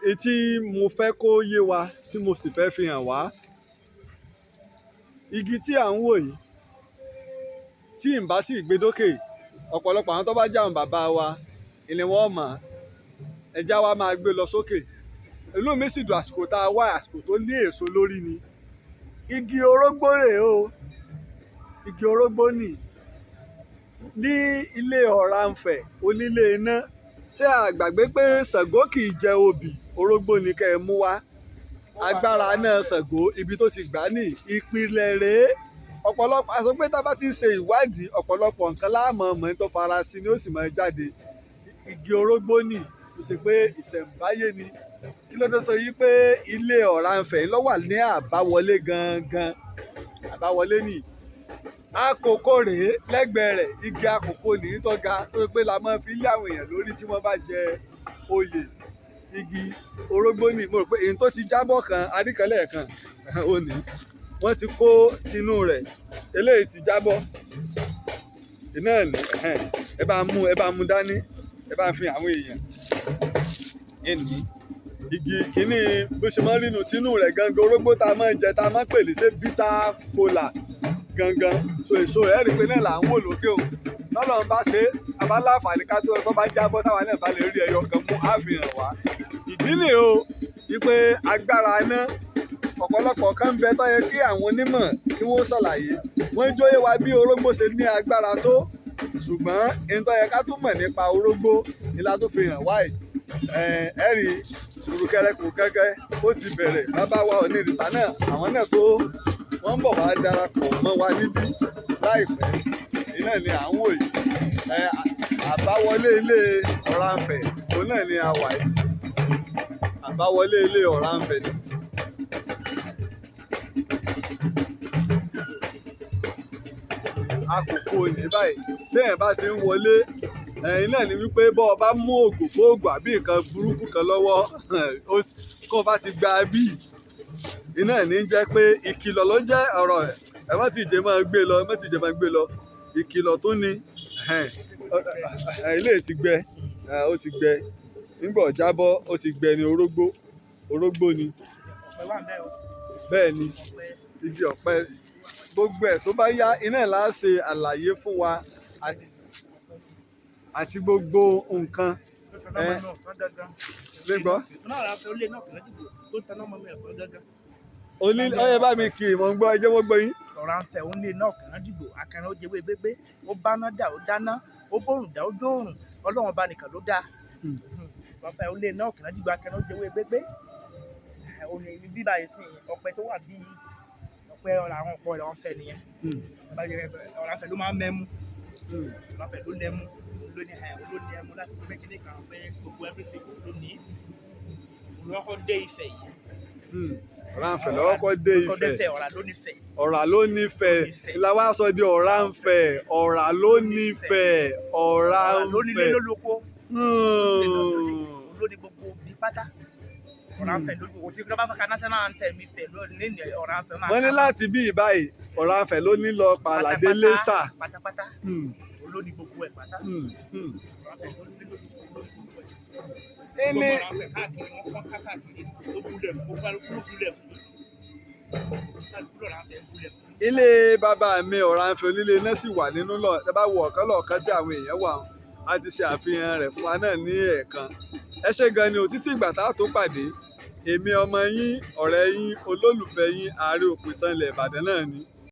Etí mo fẹ́ kó yé wa tí mo sì fẹ́ fi hàn wá, igi tí à ń wò yìí tí n bá tí ì gbé dókè, ọ̀pọ̀lọpọ̀ àwọn tó bá jẹ́ àwọn bàbá wa ni wọ́n mọ̀, ẹja wa máa gbé lọ sókè. Inú mi sì dùn àsìkò tá a wá, àsìkò tó ní èso lórí ni. Igi orógbó rèé o, igi orógbó nì ní ilé Ọ̀rànfẹ̀ onílé iná. Ṣé a gbàgbé pé Ṣàngó kì í jẹ obì, orógbó ni kẹ́ ẹ mú wá. Agbára náà Ṣàngó ibi tó ti gbà ní ìpìlẹ̀ rèé. Ọ̀pọ̀lọpọ̀ àsọ pé tá a bá ti ń ṣe ìwádìí, ọ̀pọ̀lọpọ̀ nǹkan láàmú ọmọ tó farasin ni ó sì máa jáde. Igi orógbó nì tó ṣe pé ìṣẹ̀ǹbáyé ni. Kí ló dé sọ yìí pé ilé Ọ̀rànfẹ̀ ló wà ní àbáwọlé gangan, àbáwọlé nì. Àkókò rèé lẹ́gbẹ̀ẹ́ rẹ̀, igi àkókò nìyí tó ga tó ṣe pé la máa fi lé àwọn èèyàn lórí tí wọ́n bá jẹ oyè. Igi orógbó nì, mo rò pé èyí tó ti jábọ̀ kan adíkanlẹ̀ kan ó ní wọ́n ti kó tinú rẹ̀, eléyìí ti jábọ̀ iná ní ẹ bá mú dání, ẹ bá fi àwọn èèyàn ẹnì igi kìíní bó ṣe máa ń rínú tinú rẹ̀ gangan, orógbó tá a máa ń jẹ tá a máa ń pè ní ṣe bitter kola gangan. So èso rẹ̀ rí i pé náà là ń wò lókè o. Tọ́lọ́run bá ṣe abáláǹfààní ká tó bá jábọ́ táwa náà bá lè rí ẹyọ kan mú àfihàn wá. Ìdí nìyí o wípé agbára náà ọ̀pọ̀lọpọ̀ kan bẹ tó yẹ kí àwọn onímọ̀ kí wọ́n ṣàlàyé. Wọ́n jóyè wa bí orógbó ṣe ní agbára tó, ṣùgbọ́n ohun tó yẹ ká tún mọ̀ nípa orógbó ni la tó fi hàn wáyé. Ẹ̀rí ìrùkẹ̀rẹ̀ kò kẹ́kẹ́ ó ti bẹ̀rẹ̀. Bàbá wa onírìṣà náà àwọn náà tó wọ́n ń bọ̀ wá darapọ̀ mọ́ wa níbí láìpẹ́. Èyí náà ni à ń wò yìí. Àbáwọlé ilé Ọ̀rànfẹ̀ òun náà ni a wà yìí. Àbáwọlé ilé Ọ̀rànfẹ̀ ni. Àkókò ní báyìí téèyàn bá ti ń wọlé, ẹ̀yin náà ni wípé bọ́ ọ bá mú ògùn fóògùn àbí nǹkan burúkú kan lọ́wọ́ kó o bá ti gba bí iná ní jẹ́ pé ìkìlọ̀ ló jẹ́ ọ̀rọ̀ ẹ̀ má ti jẹ́ máa gbé lọ, má ti jẹ́ máa gbé lọ. Ìkìlọ̀ tó ní ilé ti gbẹ, ó ti gbẹ nígbà jábọ́, ó ti gbẹ ní orógbó ni. Bẹ́ẹ̀ ni igi ọ̀pẹ gbogbo ẹ̀ tó bá yá iná là á ṣe àlàyé fún wa àti gbogbo nǹkan. Lẹ́gbọ́. Ọyẹ bá mi kì í mọ̀ ń gbọ́, ẹ jẹ́ wọ́n gbọ́ yín. Ọ̀rànfẹ̀ òun lè náà kàn án dìbò, akẹrin ó jẹwé gbégbé, ó báná dà ó dáná, ó bòrùn dà ó dóòrùn, Ọlọ́run bá nìkan ló dá. Ọ̀rànfẹ̀ òun lè náà kàn án dìbò, akẹrin ó jẹwé gbégbé. Òun ni bíbá yìí sìn ọ̀pẹ tó wà bíi ọ̀pẹ àwọn ọ̀pọ̀ Ọ̀rànfẹ̀ nìyẹn. Ọ̀rànfẹ̀ ló máa ń mẹ́mú, Ọ̀rànfẹ̀ ló lẹ́mú, ló ní ẹmu láti pé kíní kan pé gbogbo everything ló ní. Olùwọ́kọ̀ dé Ifẹ̀ yìí. Ọ̀rànfẹ̀ lọ́kọ́ dé Ifẹ̀. Ọ̀rà ló nífẹ̀. Ọ̀rà ló nífẹ̀. La wá sọ di Ọ̀rànfẹ̀. Ọ̀rà ló nífẹ̀. Ọ̀rànfẹ̀. Ló nílé lólóko. Ló ní gbogbo bí pátá. Ọ̀rànfẹ̀ ló ní tí wọ́n bá fẹ́ ka national anthem Mr. lónìí ní Ọ̀rànfẹ̀ máa. Wọ́n ní láti bí ìbáyìí Ọ̀rànfẹ̀ ló ní lọ pàlàdé lẹ́sà. Pátápátá. Ló ní gbogbo ẹ̀ pátá. Ilé bàbá mi Ọ̀rànfẹ̀ onílé iná sì wà nínú lọ, ẹ bá wo ọ̀kan lọ́ọ̀kan tí àwọn èèyàn wà á ti ṣe àfihàn rẹ̀ fún wa náà ní ẹ̀ẹ̀kan. Ẹ ṣé gan ni ò títí ìgbà tá a tó pàdé. Èmi ọmọ yín, ọ̀rẹ́ yín, olólùfẹ́ yín, Aare Òpìtàn ilẹ̀ Ìbàdàn náà ni.